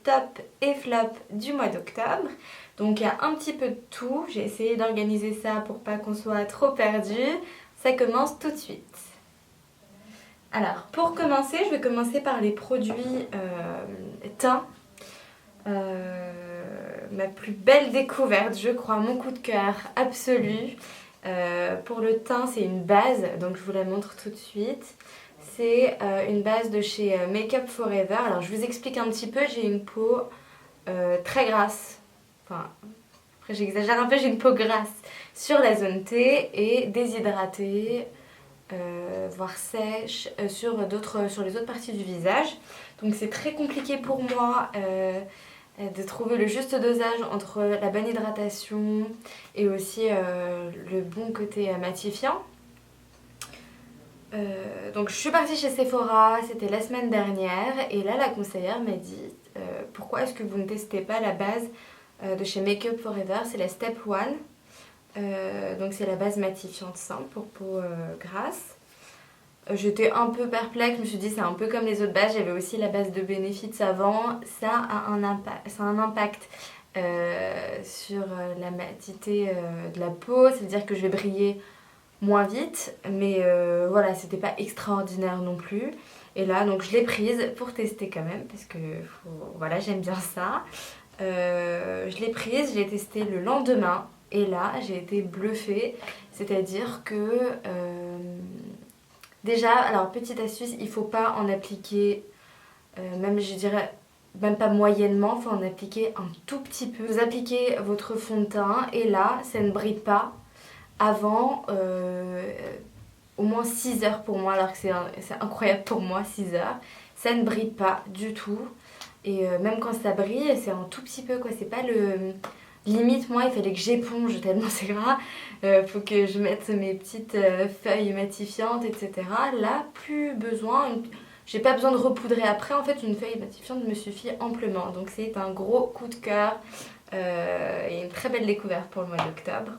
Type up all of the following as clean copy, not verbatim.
top et flop du mois d'octobre. Donc il y a un petit peu de tout, j'ai essayé d'organiser ça pour pas qu'on soit trop perdu. Ça commence tout de suite. Alors pour commencer, je vais commencer par les produits teint. Ma plus belle découverte, je crois, mon coup de cœur absolu. Pour le teint, c'est une base, donc je vous la montre tout de suite. C'est une base de chez Make Up For Ever. Alors je vous explique un petit peu, j'ai une peau très grasse. Enfin, après j'exagère un peu, j'ai une peau grasse sur la zone T et déshydratée, voire sèche sur les autres parties du visage. Donc c'est très compliqué pour moi de trouver le juste dosage entre la bonne hydratation et aussi le bon côté matifiant. Donc je suis partie chez Sephora, c'était la semaine dernière, et là la conseillère m'a dit pourquoi est-ce que vous ne testez pas la base de chez Make Up For Ever, c'est la Step 1, donc c'est la base matifiante simple pour peau grasse. J'étais un peu perplexe, je me suis dit c'est un peu comme les autres bases, j'avais aussi la base de Benefit avant, ça a un impact sur la matité de la peau, c'est-à-dire que je vais briller moins vite, mais voilà, c'était pas extraordinaire non plus. Et là, donc je l'ai prise pour tester quand même, parce que voilà, j'aime bien ça. Je l'ai prise, je l'ai testée le lendemain, et là, j'ai été bluffée. C'est-à-dire que déjà, alors petite astuce, il faut pas en appliquer, même je dirais même pas moyennement, il faut en appliquer un tout petit peu. Vous appliquez votre fond de teint, et là, ça ne brille pas avant au moins 6 heures pour moi, alors que c'est incroyable pour moi, 6 heures. Ça ne brille pas du tout. Et même quand ça brille, c'est un tout petit peu quoi. C'est pas le. Limite, moi, il fallait que j'éponge tellement c'est gras. Faut que je mette mes petites feuilles matifiantes, etc. Là, plus besoin. J'ai pas besoin de repoudrer après. En fait, une feuille matifiante me suffit amplement. Donc, c'est un gros coup de cœur et une très belle découverte pour le mois d'octobre.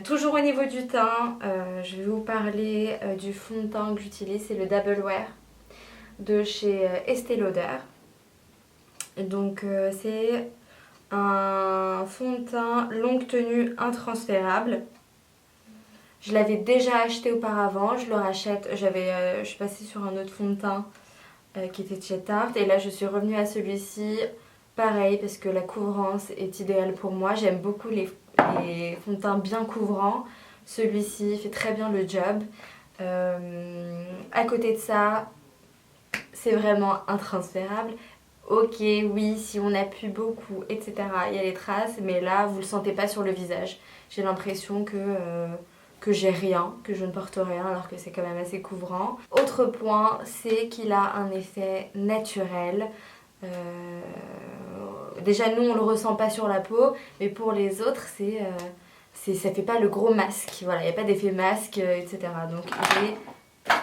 Toujours au niveau du teint, je vais vous parler du fond de teint que j'utilise, c'est le Double Wear de chez Estée Lauder. Donc c'est un fond de teint longue tenue intransférable. Je l'avais déjà acheté auparavant, je le rachète, je suis passée sur un autre fond de teint qui était de chez Tarte, et là je suis revenue à celui-ci, pareil parce que la couvrance est idéale pour moi, j'aime beaucoup les fonds de teint bien couvrants. Celui-ci fait très bien le job. À côté de ça, c'est vraiment intransférable. Ok, oui, si on appuie beaucoup, etc., il y a les traces, mais là, vous le sentez pas sur le visage. J'ai l'impression que j'ai rien, que je ne porte rien, alors que c'est quand même assez couvrant. Autre point, c'est qu'il a un effet naturel. Déjà, nous, on le ressent pas sur la peau, mais pour les autres, ça fait pas le gros masque. Voilà, il n'y a pas d'effet masque, etc. Donc, il est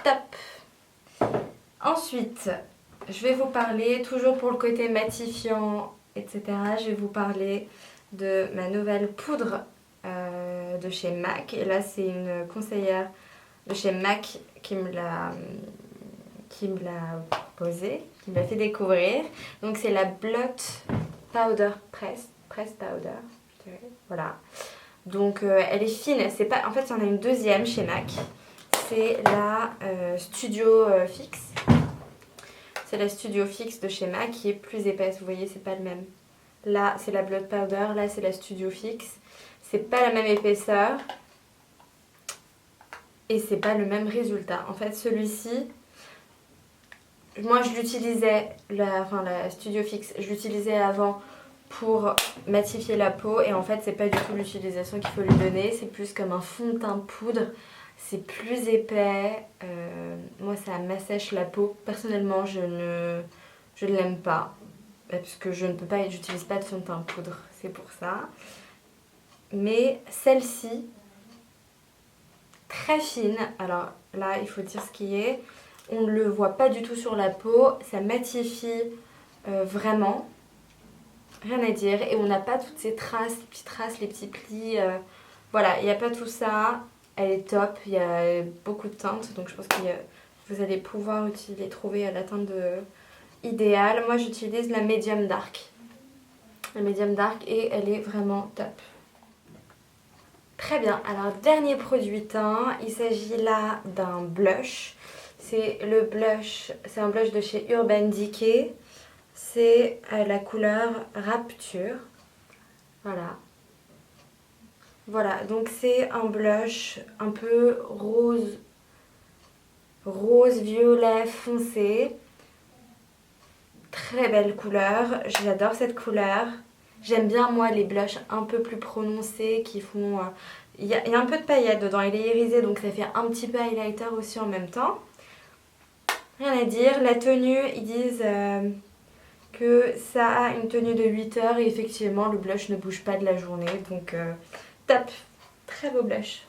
top. Ensuite, je vais vous parler, toujours pour le côté matifiant, etc., je vais vous parler de ma nouvelle poudre de chez MAC. Et là, c'est une conseillère de chez MAC qui me l'a posée, qui me l'a fait découvrir. Donc, c'est la Blot Powder Press Powder, je dirais. Voilà. Donc, elle est fine. C'est pas... En fait, il y en a une deuxième chez MAC. C'est la Studio Fix. C'est la Studio Fix de chez MAC qui est plus épaisse. Vous voyez, c'est pas le même. Là, c'est la Blot Powder. Là, c'est la Studio Fix. C'est pas la même épaisseur. Et c'est pas le même résultat. En fait, celui-ci, moi, je l'utilisais, la Studio Fix, je l'utilisais avant pour matifier la peau. Et en fait, c'est pas du tout l'utilisation qu'il faut lui donner. C'est plus comme un fond de teint poudre. C'est plus épais. Moi, ça m'assèche la peau. Personnellement, je ne l'aime pas. Parce que j'utilise pas de fond de teint poudre. C'est pour ça. Mais celle-ci, très fine. Alors là, il faut dire ce qui est. On ne le voit pas du tout sur la peau. Ça matifie vraiment. Rien à dire. Et on n'a pas toutes ces traces, les petites traces, les petits plis. Voilà, il n'y a pas tout ça. Elle est top, il y a beaucoup de teintes, donc je pense que vous allez pouvoir les trouver à la teinte idéale. Moi j'utilise la Medium Dark. La Medium Dark et elle est vraiment top. Très bien, alors dernier produit teint, il s'agit là d'un blush. C'est un blush de chez Urban Decay. C'est la couleur Rapture. Voilà. Voilà, donc c'est un blush un peu rose, violet foncé. Très belle couleur, j'adore cette couleur. J'aime bien moi les blushs un peu plus prononcés qui font... Il y a un peu de paillettes dedans, il est irisé donc ça fait un petit peu highlighter aussi en même temps. Rien à dire, la tenue ils disent que ça a une tenue de 8 heures et effectivement le blush ne bouge pas de la journée donc top, très beau blush.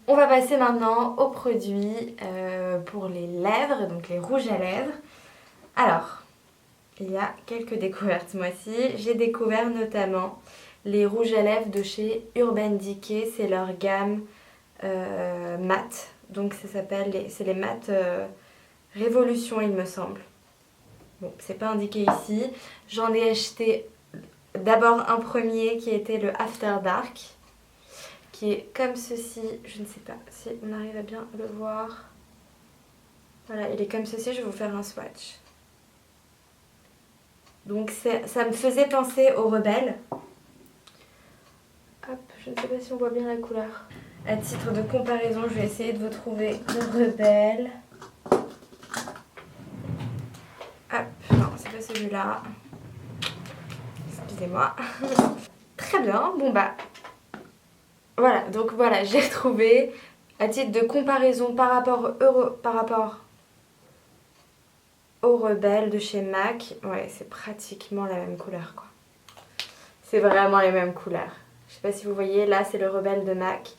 On va passer maintenant aux produits pour les lèvres, donc les rouges à lèvres. Alors, il y a quelques découvertes ce mois-ci. J'ai découvert notamment les rouges à lèvres de chez Urban Decay. C'est leur gamme mat. Donc ça s'appelle, c'est les mat Révolution il me semble. Bon, c'est pas indiqué ici. J'en ai acheté d'abord un premier qui était le After Dark. Qui est comme ceci. Je ne sais pas si on arrive à bien le voir. Voilà, il est comme ceci. Je vais vous faire un swatch. Donc ça me faisait penser au Rebelle. Hop, je ne sais pas si on voit bien la couleur. À titre de comparaison, je vais essayer de vous trouver le Rebelle. Hop, non, c'est pas celui-là. Excusez-moi. Très bien, bon bah. Voilà, donc voilà, j'ai retrouvé. À titre de comparaison par rapport au Rebelle de chez MAC, ouais, c'est pratiquement la même couleur quoi. C'est vraiment les mêmes couleurs. Je sais pas si vous voyez, là c'est le Rebelle de MAC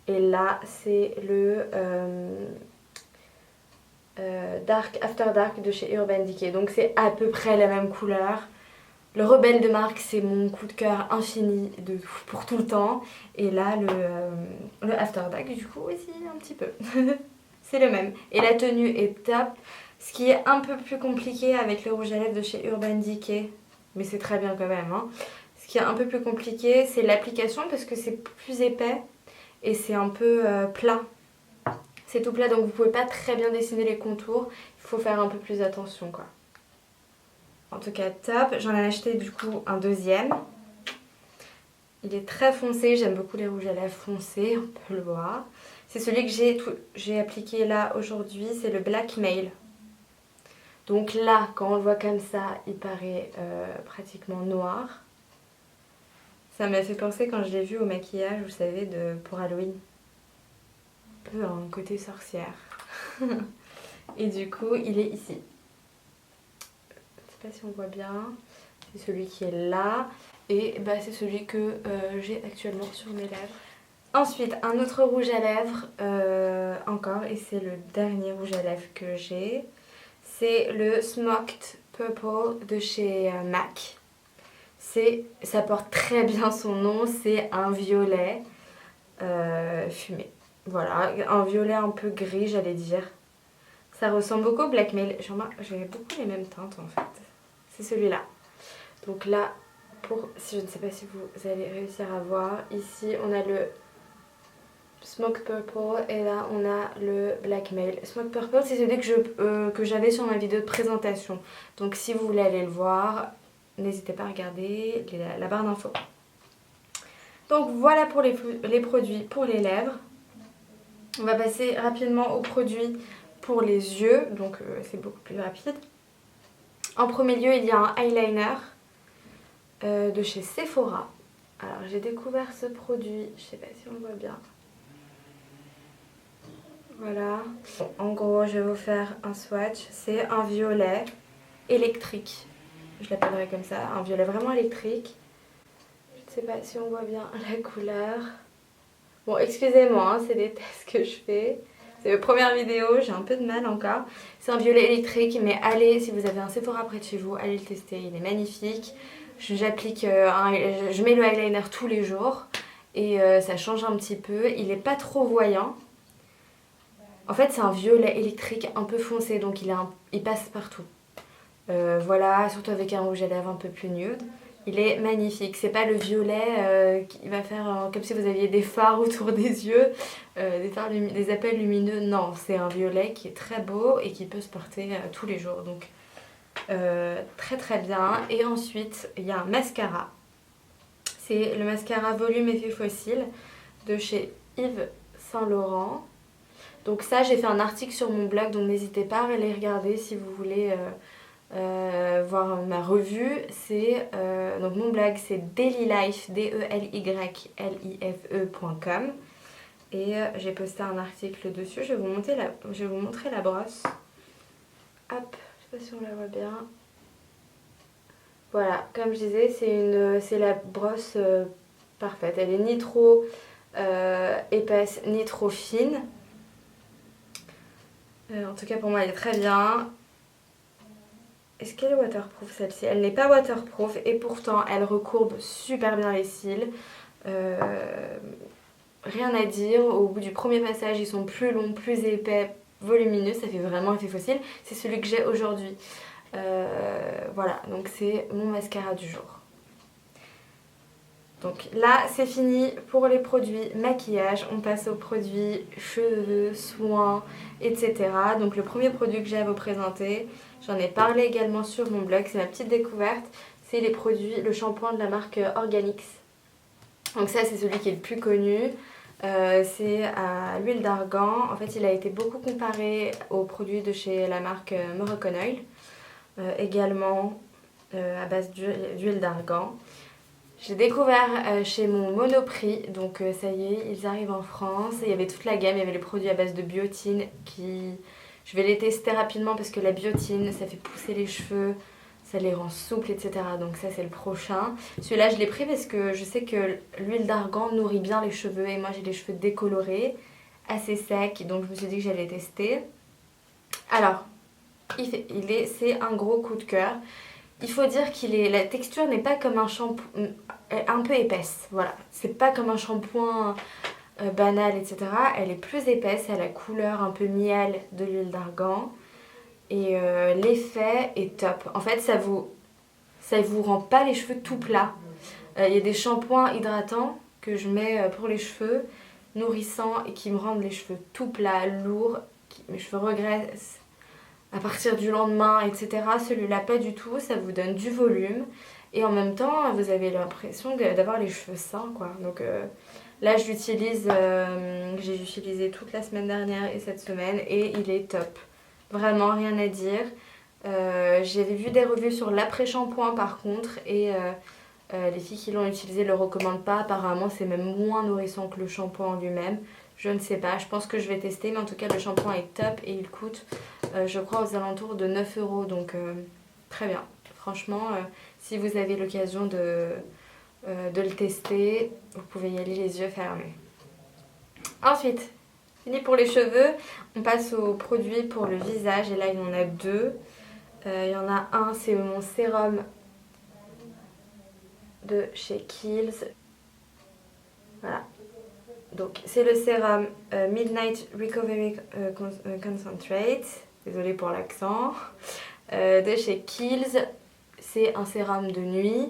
et là c'est le After Dark de chez Urban Decay. Donc c'est à peu près la même couleur. Le Rebelle de MAC c'est mon coup de cœur infini pour tout le temps. Et là le After Dark du coup aussi un petit peu. C'est le même. Et la tenue est top. Ce qui est un peu plus compliqué avec le rouge à lèvres de chez Urban Decay, mais c'est très bien quand même, hein. Ce qui est un peu plus compliqué, c'est l'application parce que c'est plus épais et c'est un peu plat. C'est tout plat donc vous pouvez pas très bien dessiner les contours. Il faut faire un peu plus attention quoi. En tout cas top. J'en ai acheté du coup un deuxième. Il est très foncé. J'aime beaucoup les rouges à lèvres foncés, on peut le voir. C'est celui que j'ai appliqué là aujourd'hui. C'est le Blackmail. Donc là, quand on le voit comme ça, il paraît pratiquement noir. Ça m'a fait penser quand je l'ai vu au maquillage, vous savez, pour Halloween. Un peu un côté sorcière. Et du coup, il est ici. Je ne sais pas si on voit bien. C'est celui qui est là. Et bah, c'est celui que j'ai actuellement sur mes lèvres. Ensuite, un autre rouge à lèvres encore. Et c'est le dernier rouge à lèvres que j'ai. C'est le Smoked Purple de chez MAC. Ça porte très bien son nom, c'est un violet fumé. Voilà, un violet un peu gris j'allais dire. Ça ressemble beaucoup au Blackmail. J'ai beaucoup les mêmes teintes en fait. C'est celui-là. Donc là, je ne sais pas si vous allez réussir à voir. Ici on a le Smoke Purple et là on a le Blackmail. Smoke Purple c'est celui que j'avais sur ma vidéo de présentation. Donc si vous voulez aller le voir, n'hésitez pas à regarder la barre d'infos. Donc voilà pour les produits pour les lèvres. On va passer rapidement aux produits pour les yeux. Donc c'est beaucoup plus rapide. En premier lieu il y a un eyeliner de chez Sephora. Alors j'ai découvert ce produit, je sais pas si on le voit bien. Voilà. Bon, en gros, je vais vous faire un swatch. C'est un violet électrique. Je l'appellerai comme ça. Un violet vraiment électrique. Je ne sais pas si on voit bien la couleur. Bon, excusez-moi, hein, c'est des tests que je fais. C'est ma première vidéo, j'ai un peu de mal encore. C'est un violet électrique, mais allez, si vous avez un Sephora près de chez vous, allez le tester. Il est magnifique. Je mets le eyeliner tous les jours. Et ça change un petit peu. Il n'est pas trop voyant. En fait c'est un violet électrique un peu foncé, donc il passe partout. Voilà, surtout avec un rouge à lèvres un peu plus nude. Il est magnifique. C'est pas le violet qui va faire comme si vous aviez des phares autour des yeux, des appels lumineux. Non, c'est un violet qui est très beau et qui peut se porter tous les jours. Donc très très bien. Et ensuite, il y a un mascara. C'est le mascara Volume Effet Fossile de chez Yves Saint Laurent. Donc ça, j'ai fait un article sur mon blog, donc n'hésitez pas à aller regarder si vous voulez voir ma revue. Donc mon blog, c'est dailylife, delylife.com, et j'ai posté un article dessus. Je vais vous montrer la brosse. Hop, je sais pas si on la voit bien. Voilà, comme je disais, c'est la brosse parfaite. Elle est ni trop épaisse ni trop fine. En tout cas pour moi elle est très bien. Est-ce qu'elle est waterproof celle-ci? Elle n'est pas waterproof et pourtant elle recourbe super bien les cils. Rien à dire, au bout du premier passage ils sont plus longs, plus épais, volumineux, ça fait vraiment effet fossile. C'est celui que j'ai aujourd'hui. Voilà, donc c'est mon mascara du jour. Donc là c'est fini pour les produits maquillage, on passe aux produits cheveux, soins, etc. Donc le premier produit que j'ai à vous présenter, j'en ai parlé également sur mon blog, c'est ma petite découverte, c'est le shampoing de la marque Organix. Donc ça c'est celui qui est le plus connu, c'est à l'huile d'argan. En fait il a été beaucoup comparé aux produits de chez la marque Moroccan Oil, également à base d'huile d'argan. J'ai découvert chez mon Monoprix, donc ça y est, ils arrivent en France. Et il y avait toute la gamme, il y avait les produits à base de biotine qui... Je vais les tester rapidement parce que la biotine, ça fait pousser les cheveux, ça les rend souples, etc. Donc ça c'est le prochain. Celui-là je l'ai pris parce que je sais que l'huile d'argan nourrit bien les cheveux et moi j'ai les cheveux décolorés, assez secs, donc je me suis dit que j'allais tester. Alors, c'est un gros coup de cœur. Il faut dire la texture n'est pas comme un shampoing, un peu épaisse, voilà. C'est pas comme un shampoing banal, etc. Elle est plus épaisse, elle a la couleur un peu miel de l'huile d'argan. Et l'effet est top. En fait, ça vous rend pas les cheveux tout plats. Il y a des shampoings hydratants que je mets pour les cheveux, nourrissants et qui me rendent les cheveux tout plats, lourds. Mes cheveux regressent à partir du lendemain, etc. Celui-là pas du tout, ça vous donne du volume et en même temps vous avez l'impression d'avoir les cheveux sains quoi. Donc là je l'utilise, j'ai utilisé toute la semaine dernière et cette semaine et il est top, vraiment rien à dire. J'avais vu des revues sur l'après-shampoing par contre et les filles qui l'ont utilisé ne le recommandent pas, apparemment c'est même moins nourrissant que le shampoing en lui-même. Je ne sais pas, je pense que je vais tester, mais en tout cas le shampoing est top et il coûte je crois aux alentours de 9 €, donc très bien. Franchement, si vous avez l'occasion de le tester, vous pouvez y aller les yeux fermés. Ensuite, fini pour les cheveux, on passe aux produits pour le visage et là il y en a deux. Il y en a un, c'est mon sérum de chez Kiehl's. Voilà. Donc c'est le sérum Midnight Recovery Concentrate, désolée pour l'accent, de chez Kiehl's. C'est un sérum de nuit,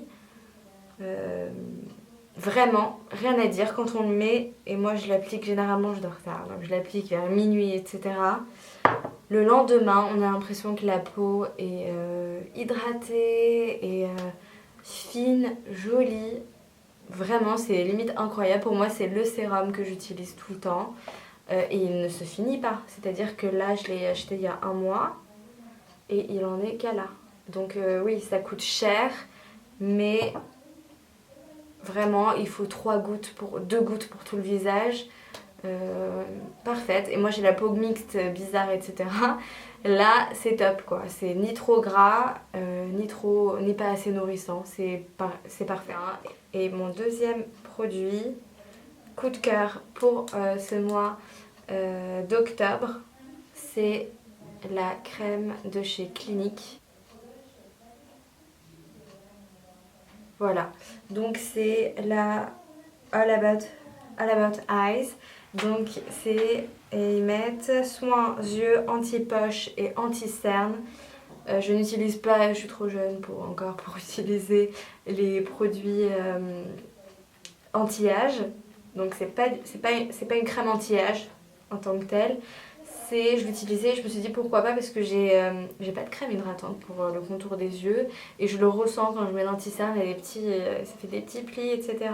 vraiment rien à dire quand on le met, et moi je l'applique généralement, je dors tard, donc je l'applique vers minuit, etc. Le lendemain on a l'impression que la peau est hydratée et fine, jolie. Vraiment, c'est limite incroyable. Pour moi, c'est le sérum que j'utilise tout le temps. Et il ne se finit pas. C'est-à-dire que là, je l'ai acheté il y a un mois. Et il en est qu'à là. Donc oui, ça coûte cher. Mais vraiment, il faut 2 gouttes pour tout le visage. Parfaite. Et moi, j'ai la peau mixte, bizarre, etc. Là, c'est top, quoi. C'est ni trop gras, ni pas assez nourrissant. C'est parfait. Et mon deuxième produit, coup de cœur pour ce mois d'octobre, c'est la crème de chez Clinique. Voilà. Donc c'est la All About Eyes. Donc c'est, et ils mettent soin yeux, anti-poche et anti-cerne. Je n'utilise pas, je suis trop jeune pour utiliser les produits anti-âge. Donc c'est pas une crème anti-âge en tant que telle. Je l'utilisais, je me suis dit pourquoi pas parce que j'ai pas de crème hydratante pour le contour des yeux et je le ressens quand je mets l'anti-cerne, ça fait des petits plis, etc.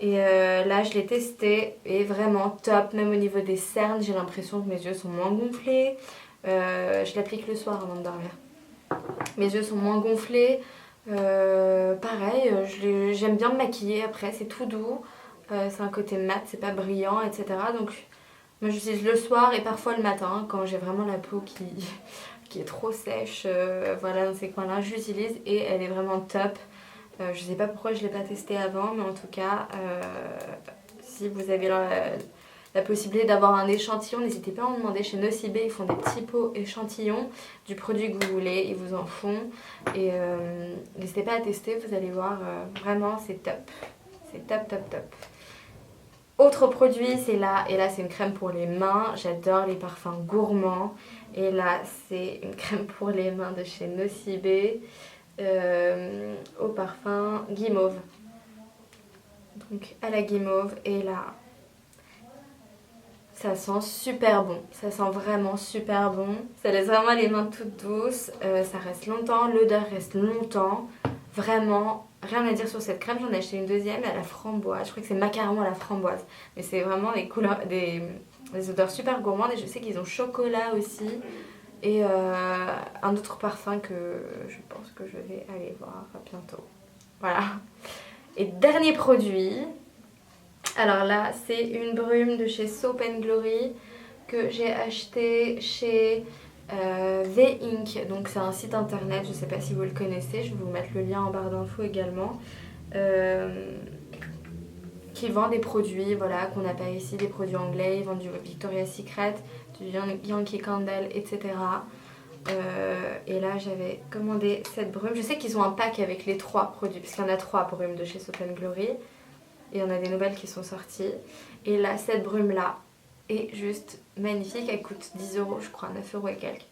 Et là je l'ai testé et vraiment top, même au niveau des cernes, j'ai l'impression que mes yeux sont moins gonflés. Je l'applique le soir avant de dormir. Mes yeux sont moins gonflés. Pareil, j'aime bien me maquiller après, c'est tout doux. C'est un côté mat, c'est pas brillant, etc. Donc moi j'utilise le soir et parfois le matin quand j'ai vraiment la peau qui est trop sèche. Voilà, dans ces coins-là, je l'utilise et elle est vraiment top. Je sais pas pourquoi je l'ai pas testé avant, mais en tout cas, si vous avez la possibilité d'avoir un échantillon, n'hésitez pas à en demander chez Nocibé, ils font des petits pots échantillons du produit que vous voulez, ils vous en font et n'hésitez pas à tester, vous allez voir, vraiment c'est top, c'est top top top. Autre produit, c'est là, et là c'est une crème pour les mains, j'adore les parfums gourmands et là c'est une crème pour les mains de chez Nocibé au parfum guimauve, donc à la guimauve et là ça sent super bon, ça sent vraiment super bon. Ça laisse vraiment les mains toutes douces, ça reste longtemps, l'odeur reste longtemps. Vraiment, rien à dire sur cette crème. J'en ai acheté une deuxième à la framboise. Je crois que c'est macaron à la framboise. Mais c'est vraiment des odeurs super gourmandes. Et je sais qu'ils ont chocolat aussi. Et un autre parfum que je pense que je vais aller voir bientôt. Voilà. Et dernier produit. Alors là, c'est une brume de chez Soap & Glory que j'ai acheté chez The Ink. Donc c'est un site internet, je ne sais pas si vous le connaissez, je vais vous mettre le lien en barre d'infos également. Qui vend des produits, voilà, qu'on n'a pas ici, des produits anglais. Ils vendent du Victoria's Secret, du Yankee Candle, etc. Et là j'avais commandé cette brume. Je sais qu'ils ont un pack avec les 3 produits, parce qu'il y en a 3 brumes de chez Soap & Glory. Et il y en a des nouvelles qui sont sorties. Et là, cette brume-là est juste magnifique. Elle coûte 10 euros, je crois, 9 euros et quelques.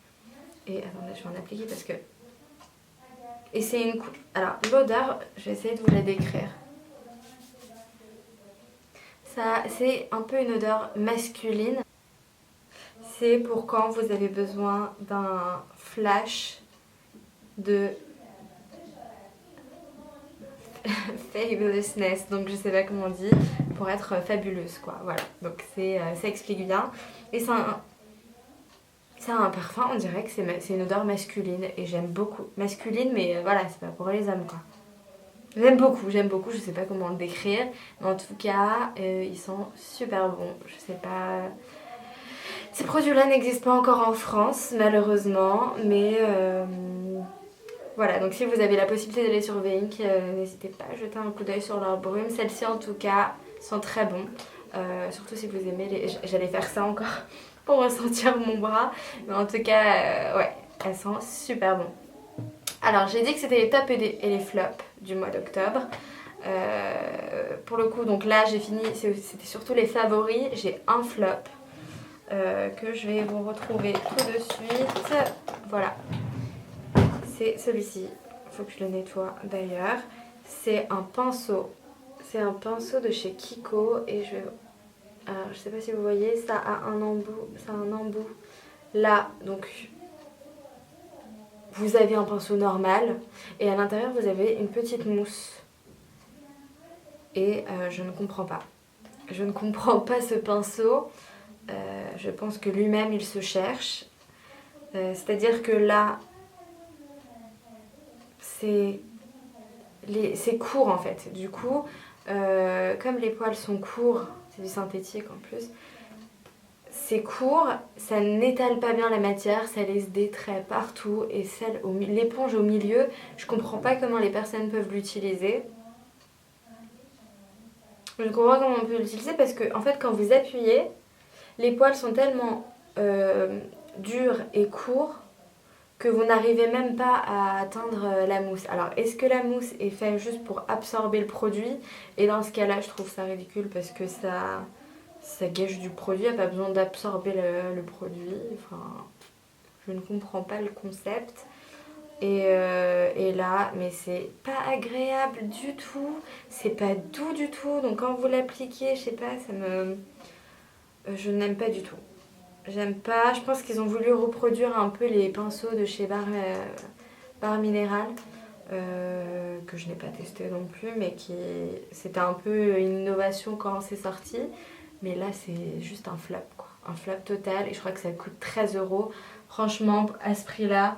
Et attendez, je vais en appliquer parce que... Et c'est une... Alors, l'odeur, je vais essayer de vous la décrire. C'est un peu une odeur masculine. C'est pour quand vous avez besoin d'un flash de fabulousness, donc je sais pas comment on dit, pour être fabuleuse quoi, voilà, donc ça explique bien. Et c'est un parfum, on dirait que c'est une odeur masculine et j'aime beaucoup, masculine mais voilà, c'est pas pour les hommes quoi. J'aime beaucoup, je sais pas comment le décrire, mais en tout cas ils sont super bons, je sais pas... Ces produits-là n'existent pas encore en France malheureusement, mais... Voilà, donc si vous avez la possibilité d'aller sur Veink, n'hésitez pas à jeter un coup d'œil sur leur brume. Celles-ci en tout cas sont très bons. Surtout si vous aimez les... J'allais faire ça encore pour ressentir mon bras. Mais en tout cas, ouais, elles sont super bons. Alors j'ai dit que c'était les tops et les flops du mois d'octobre. Pour le coup, donc là j'ai fini, c'était surtout les favoris. J'ai un flop que je vais vous retrouver tout de suite. Voilà. C'est celui-ci, il faut que je le nettoie d'ailleurs. C'est un pinceau. C'est un pinceau de chez Kiko et alors, je sais pas si vous voyez, ça a un embout là, donc vous avez un pinceau normal et à l'intérieur vous avez une petite mousse. Et je ne comprends pas. Je ne comprends pas ce pinceau. Je pense que lui-même il se cherche. C'est-à-dire que là, c'est court en fait. Du coup, comme les poils sont courts, c'est du synthétique en plus, c'est court, ça n'étale pas bien la matière, ça laisse des traits partout et l'éponge au milieu, je comprends pas comment les personnes peuvent l'utiliser. Je ne comprends pas comment on peut l'utiliser parce que en fait quand vous appuyez, les poils sont tellement durs et courts que vous n'arrivez même pas à atteindre la mousse. Alors, est-ce que la mousse est faite juste pour absorber le produit? Et dans ce cas-là, je trouve ça ridicule parce que ça ça gâche du produit, il n'y a pas besoin d'absorber le produit. Enfin, je ne comprends pas le concept. Et là, mais c'est pas agréable du tout, c'est pas doux du tout. Donc quand vous l'appliquez, je sais pas, je n'aime pas du tout. J'aime pas, je pense qu'ils ont voulu reproduire un peu les pinceaux de chez Bar Minéral. Que je n'ai pas testé non plus, mais c'était un peu une innovation quand c'est sorti. Mais là, c'est juste un flop, quoi. Un flop total. Et je crois que ça coûte 13 euros. Franchement, à ce prix-là,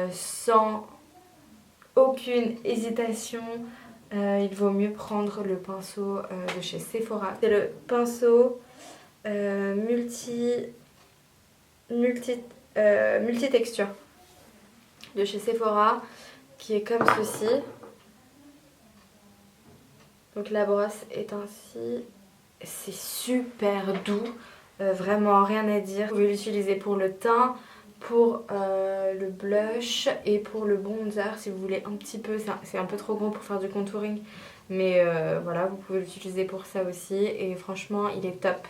sans aucune hésitation, il vaut mieux prendre le pinceau de chez Sephora. C'est le pinceau multitexture de chez Sephora, qui est comme ceci. Donc la brosse est ainsi. C'est super doux, vraiment rien à dire. Vous pouvez l'utiliser pour le teint, pour le blush et pour le bronzer si vous voulez un petit peu. C'est un peu trop gros pour faire du contouring, mais voilà, vous pouvez l'utiliser pour ça aussi. Et franchement, il est top.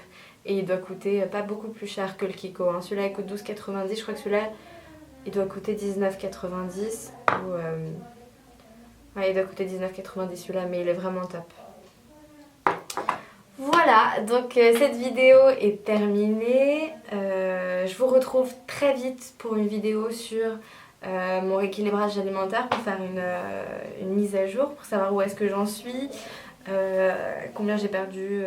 Et il doit coûter pas beaucoup plus cher que le Kiko. Hein. Celui-là, il coûte 12,90. Je crois que celui-là, il doit coûter 19,90. Ouais, il doit coûter 19,90 celui-là, mais il est vraiment top. Voilà, donc cette vidéo est terminée. Je vous retrouve très vite pour une vidéo sur mon rééquilibrage alimentaire pour faire une mise à jour, pour savoir où est-ce que j'en suis, combien j'ai perdu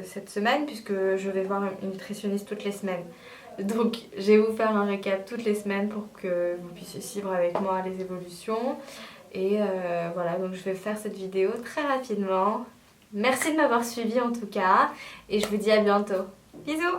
cette semaine, puisque je vais voir une nutritionniste toutes les semaines. Donc je vais vous faire un récap toutes les semaines pour que vous puissiez suivre avec moi les évolutions. Et voilà, donc je vais faire cette vidéo très rapidement. Merci de m'avoir suivi en tout cas et je vous dis à bientôt. Bisous!